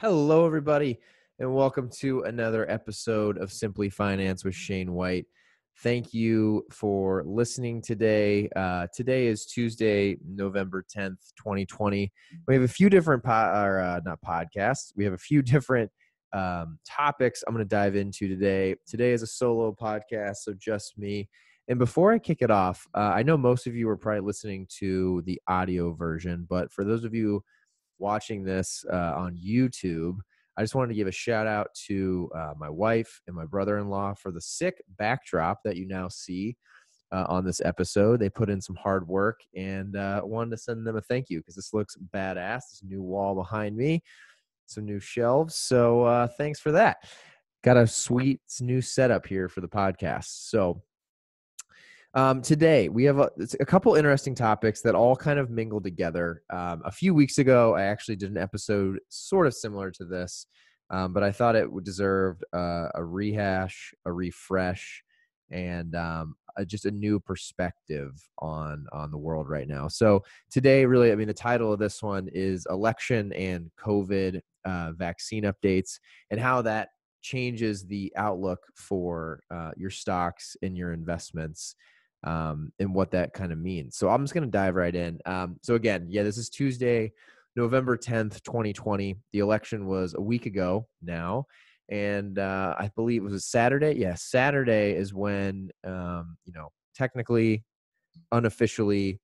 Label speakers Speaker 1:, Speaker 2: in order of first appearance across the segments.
Speaker 1: Hello, everybody, and welcome to another episode of Simply Finance with Shane White. Thank you for listening today. Today is Tuesday, November 10th, 2020. We have a few different not podcasts. We have a few different topics I'm going to dive into today. Today is a solo podcast, so just me. And before I kick it off, I know most of you are probably listening to the audio version, but for those of you watching this on YouTube, I just wanted to give a shout out to my wife and my brother-in-law for the sick backdrop that you now see on this episode. They put in some hard work, and wanted to send them a thank you because this looks badass. This new wall behind me, some new shelves. So thanks for that. Got a sweet new setup here for the podcast. So today, we have a couple interesting topics that all kind of mingle together. A few weeks ago, I actually did an episode sort of similar to this, but I thought it would deserve a rehash, a refresh, and just a new perspective on the world right now. So today, really, the title of this one is Election and COVID Vaccine Updates and how that changes the outlook for your stocks and your investments. And what that kind of means. So I'm just going to dive right in. So again, this is Tuesday, November 10th, 2020. The election was a week ago now. And I believe it was a Saturday. Yeah, Saturday is when, technically, unofficially,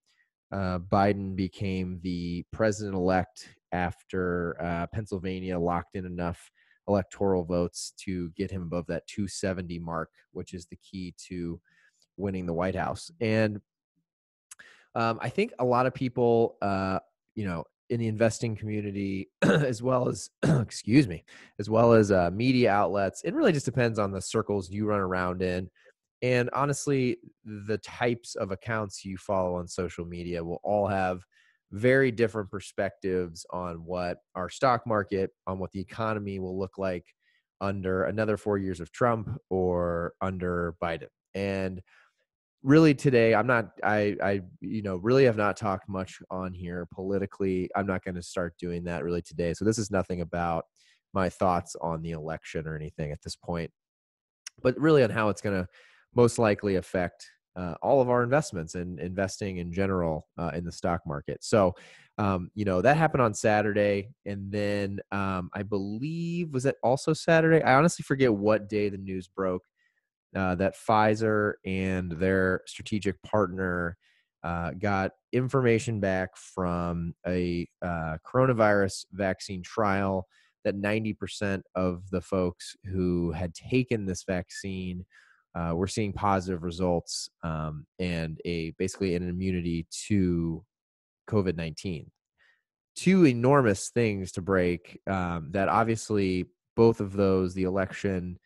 Speaker 1: Biden became the president-elect after Pennsylvania locked in enough electoral votes to get him above that 270 mark, which is the key to winning the White House. And I think a lot of people, in the investing community, as well as, as well as media outlets, it really just depends on the circles you run around in. And honestly, the types of accounts you follow on social media will all have very different perspectives on what our stock market, on what the economy will look like under another 4 years of Trump or under Biden. And really today, I really have not talked much on here politically. I'm not going to start doing that really today. So this is nothing about my thoughts on the election or anything at this point, but really on how it's going to most likely affect all of our investments and investing in general in the stock market. So, that happened on Saturday. And then I believe, was it also Saturday? I honestly forget what day the news broke. That Pfizer and their strategic partner got information back from a coronavirus vaccine trial that 90% of the folks who had taken this vaccine were seeing positive results and basically an immunity to COVID-19. Two enormous things to break that obviously both of those, the election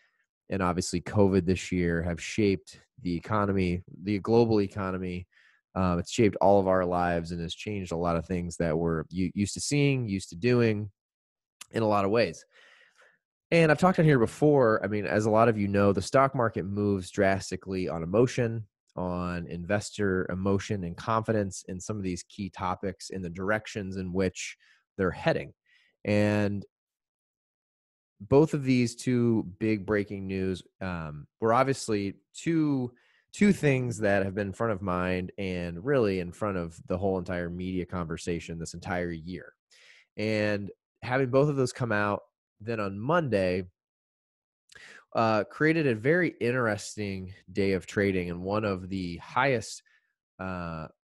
Speaker 1: and obviously COVID this year, have shaped the economy, the global economy. It's shaped all of our lives and has changed a lot of things that we're used to seeing, used to doing in a lot of ways. And I've talked on here before. As a lot of you know, the stock market moves drastically on emotion, on investor emotion and confidence in some of these key topics in the directions in which they're heading. And both of these two big breaking news were obviously two things that have been in front of mind and really in front of the whole entire media conversation this entire year. And having both of those come out then on Monday created a very interesting day of trading and one of the highest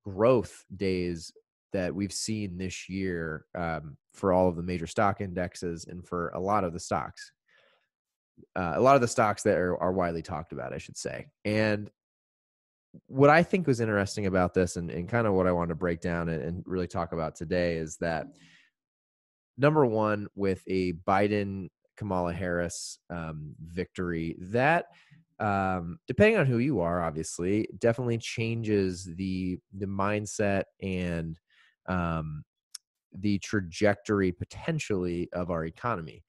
Speaker 1: growth days that we've seen this year for all of the major stock indexes and for a lot of the stocks. A lot of the stocks that are widely talked about, I should say. And what I think was interesting about this and kind of what I want to break down and really talk about today is that, number one, with a Biden-Kamala Harris victory, that depending on who you are, obviously, definitely changes the mindset and the trajectory potentially of our economy.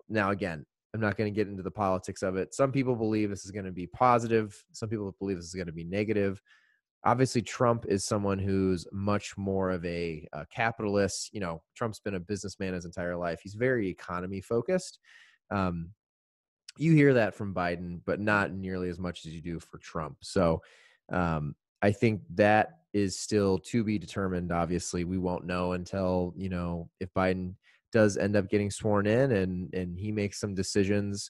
Speaker 1: Now, again, I'm not going to get into the politics of it. Some people believe this is going to be positive. Some people believe this is going to be negative. Obviously, Trump is someone who's much more of a capitalist. Trump's been a businessman his entire life. He's very economy focused. Um, you hear that from Biden, but not nearly as much as you do for Trump. So I think that is still to be determined. Obviously, we won't know until, if Biden does end up getting sworn in and he makes some decisions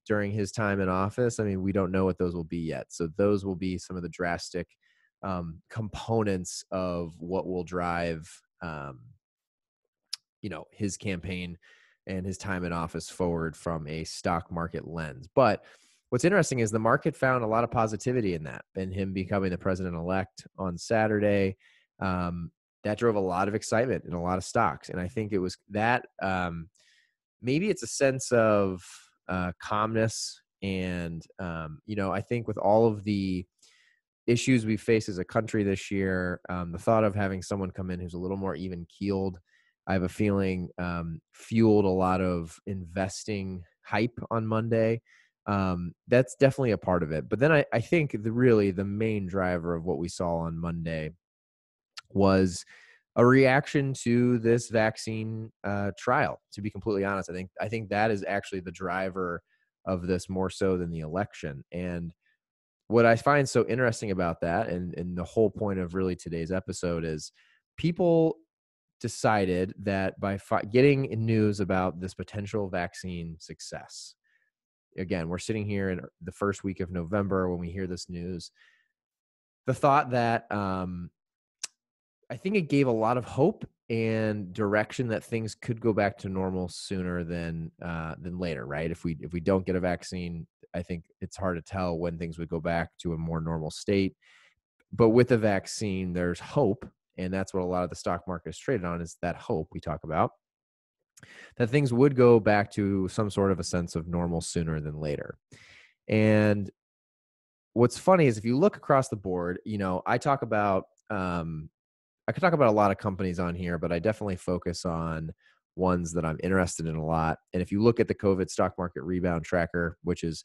Speaker 1: during his time in office. I mean, we don't know what those will be yet. So those will be some of the drastic components of what will drive, his campaign and his time in office forward from a stock market lens. But what's interesting is the market found a lot of positivity in that, and him becoming the president-elect on Saturday. That drove a lot of excitement in a lot of stocks. And I think it was that maybe it's a sense of calmness. And, I think with all of the issues we face as a country this year, the thought of having someone come in who's a little more even keeled, I have a feeling fueled a lot of investing hype on Monday. That's definitely a part of it. But then I think the main driver of what we saw on Monday was a reaction to this vaccine trial. To be completely honest, I think that is actually the driver of this more so than the election. And what I find so interesting about that, and the whole point of really today's episode, is people decided that by getting news about this potential vaccine success, again, we're sitting here in the first week of November when we hear this news, the thought that I think it gave a lot of hope and direction that things could go back to normal sooner than later, right? If we don't get a vaccine, I think it's hard to tell when things would go back to a more normal state. But with the vaccine, there's hope, and that's what a lot of the stock market is traded on, is that hope we talk about, that things would go back to some sort of a sense of normal sooner than later. And what's funny is if you look across the board, I could talk about a lot of companies on here, but I definitely focus on ones that I'm interested in a lot. And if you look at the COVID stock market rebound tracker, which is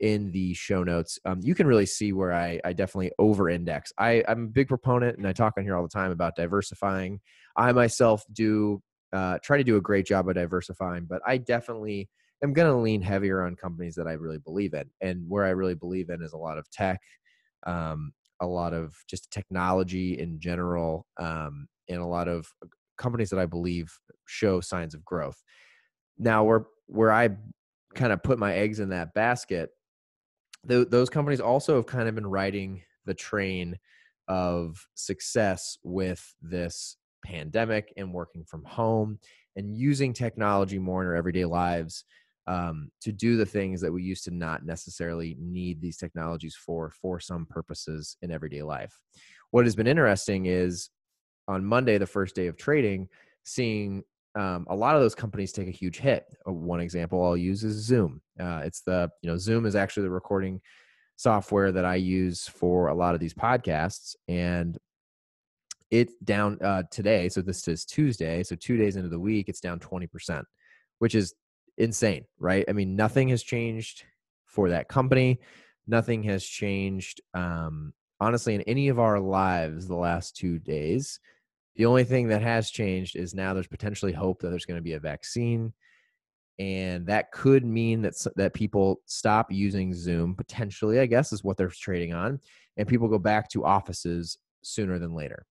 Speaker 1: in the show notes, you can really see where I definitely over-index. I'm a big proponent, and I talk on here all the time about diversifying. I myself do try to do a great job of diversifying, but I definitely am going to lean heavier on companies that I really believe in. And where I really believe in is a lot of tech, a lot of just technology in general, and a lot of companies that I believe show signs of growth. Now, where I kind of put my eggs in that basket, those companies also have kind of been riding the train of success with this pandemic and working from home and using technology more in our everyday lives, to do the things that we used to not necessarily need these technologies for some purposes in everyday life. What has been interesting is on Monday, the first day of trading, seeing a lot of those companies take a huge hit. One example I'll use is Zoom. Zoom is actually the recording software that I use for a lot of these podcasts, and it's down today. So this is Tuesday. So 2 days into the week, it's down 20%, which is insane, right? I mean, nothing has changed for that company. Nothing has changed, honestly, in any of our lives the last 2 days. The only thing that has changed is now there's potentially hope that there's going to be a vaccine. And that could mean that people stop using Zoom, potentially, I guess, is what they're trading on. And people go back to offices sooner than later.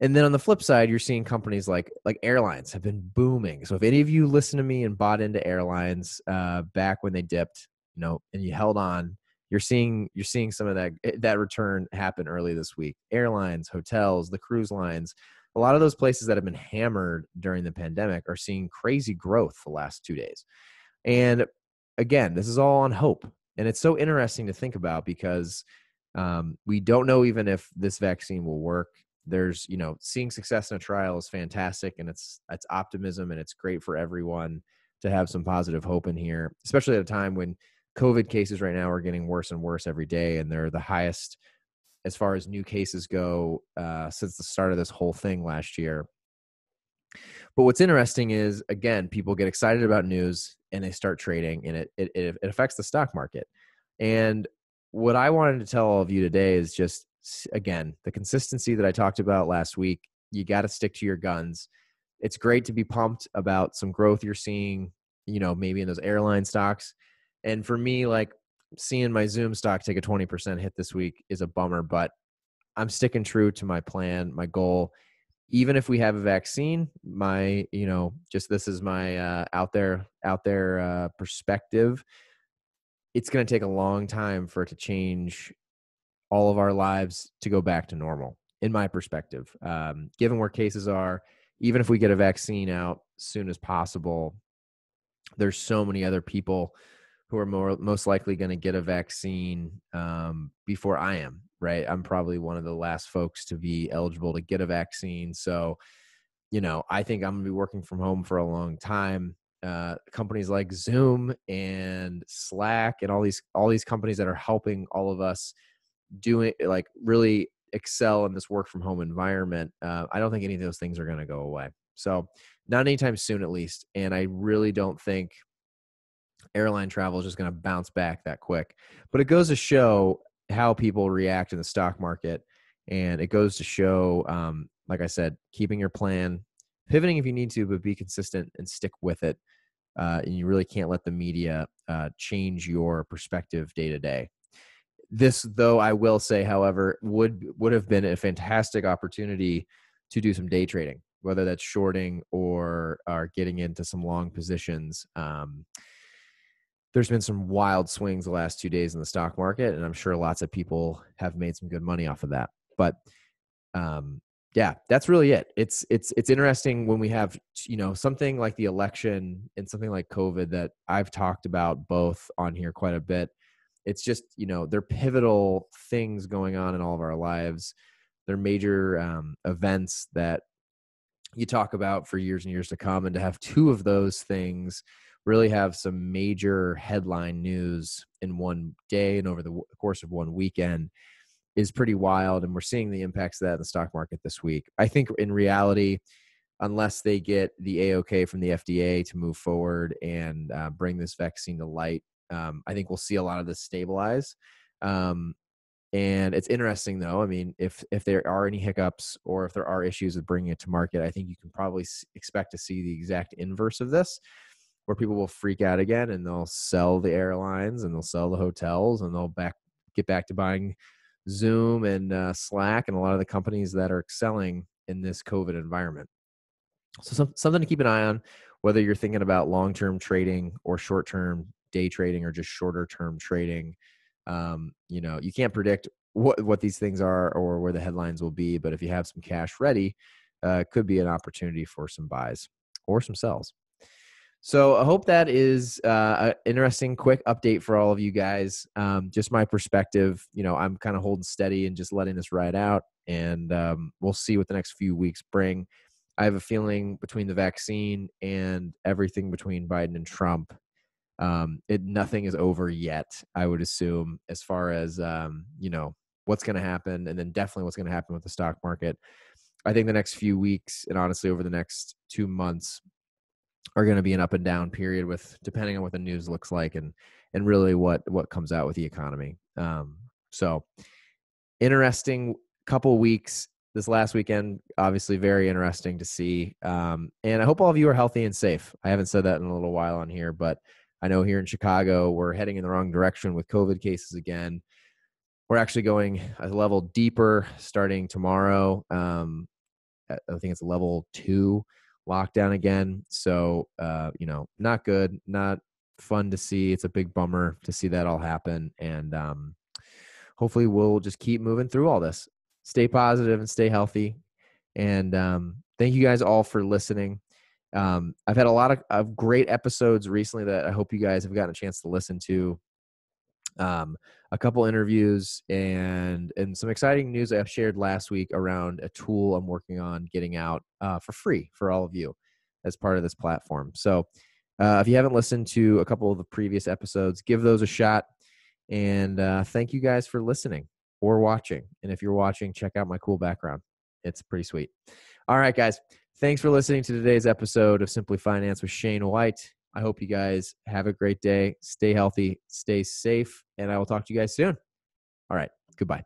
Speaker 1: And then on the flip side, you're seeing companies like airlines have been booming. So if any of you listen to me and bought into airlines back when they dipped, and you held on, you're seeing some of that return happen early this week. Airlines, hotels, the cruise lines, a lot of those places that have been hammered during the pandemic are seeing crazy growth the last 2 days. And again, this is all on hope. And it's so interesting to think about because we don't know even if this vaccine will work. There's, seeing success in a trial is fantastic, and it's optimism, and it's great for everyone to have some positive hope in here, especially at a time when COVID cases right now are getting worse and worse every day, and they're the highest as far as new cases go since the start of this whole thing last year. But what's interesting is, again, people get excited about news and they start trading, and it affects the stock market. And what I wanted to tell all of you today is just, again, the consistency that I talked about last week. You got to stick to your guns. It's great to be pumped about some growth you're seeing, maybe in those airline stocks. And for me, like seeing my Zoom stock take a 20% hit this week is a bummer, but I'm sticking true to my plan, my goal. Even if we have a vaccine, this is my out there perspective. It's going to take a long time for it to change all of our lives to go back to normal, in my perspective. Given where cases are, even if we get a vaccine out as soon as possible, there's so many other people who are most likely going to get a vaccine before I am, right? I'm probably one of the last folks to be eligible to get a vaccine. So, I think I'm going to be working from home for a long time. Companies like Zoom and Slack and all these companies that are helping all of us doing like really excel in this work from home environment. I don't think any of those things are going to go away. So not anytime soon, at least. And I really don't think airline travel is just going to bounce back that quick, but it goes to show how people react in the stock market. And it goes to show, like I said, keeping your plan, pivoting if you need to, but be consistent and stick with it. And you really can't let the media change your perspective day to day. This, though, I will say, however, would have been a fantastic opportunity to do some day trading, whether that's shorting or getting into some long positions. There's been some wild swings the last 2 days in the stock market, and I'm sure lots of people have made some good money off of that. But yeah, that's really it. It's interesting when we have, something like the election and something like COVID that I've talked about both on here quite a bit. It's just, they're pivotal things going on in all of our lives. They're major events that you talk about for years and years to come. And to have two of those things really have some major headline news in one day and over the course of one weekend is pretty wild. And we're seeing the impacts of that in the stock market this week. I think in reality, unless they get the AOK from the FDA to move forward and bring this vaccine to light, I think we'll see a lot of this stabilize. And it's interesting, though. I mean, if there are any hiccups or if there are issues with bringing it to market, I think you can probably expect to see the exact inverse of this, where people will freak out again and they'll sell the airlines and they'll sell the hotels and they'll get back to buying Zoom and Slack and a lot of the companies that are excelling in this COVID environment. So something to keep an eye on, whether you're thinking about long-term trading or short-term day trading or just shorter-term trading. You can't predict what these things are or where the headlines will be, but if you have some cash ready, it could be an opportunity for some buys or some sells. So I hope that is an interesting, quick update for all of you guys. Just my perspective, I'm kind of holding steady and just letting this ride out, and we'll see what the next few weeks bring. I have a feeling between the vaccine and everything between Biden and Trump, nothing is over yet, I would assume, as far as, what's going to happen, and then definitely what's going to happen with the stock market. I think the next few weeks, and honestly over the next 2 months, are going to be an up and down period depending on what the news looks like and really what comes out with the economy. So interesting couple weeks. This last weekend, obviously very interesting to see. And I hope all of you are healthy and safe. I haven't said that in a little while on here, but I know here in Chicago, we're heading in the wrong direction with COVID cases again. We're actually going a level deeper starting tomorrow. I think it's level 2 lockdown again. So, not good, not fun to see. It's a big bummer to see that all happen. And hopefully we'll just keep moving through all this. Stay positive and stay healthy. And thank you guys all for listening. I've had a lot of great episodes recently that I hope you guys have gotten a chance to listen to. A couple interviews and some exciting news I've shared last week around a tool I'm working on getting out for free for all of you as part of this platform. So if you haven't listened to a couple of the previous episodes, give those a shot. And thank you guys for listening or watching. And if you're watching, check out my cool background. It's pretty sweet. All right, guys. Thanks for listening to today's episode of Simply Finance with Shane White. I hope you guys have a great day. Stay healthy, stay safe, and I will talk to you guys soon. All right. Goodbye.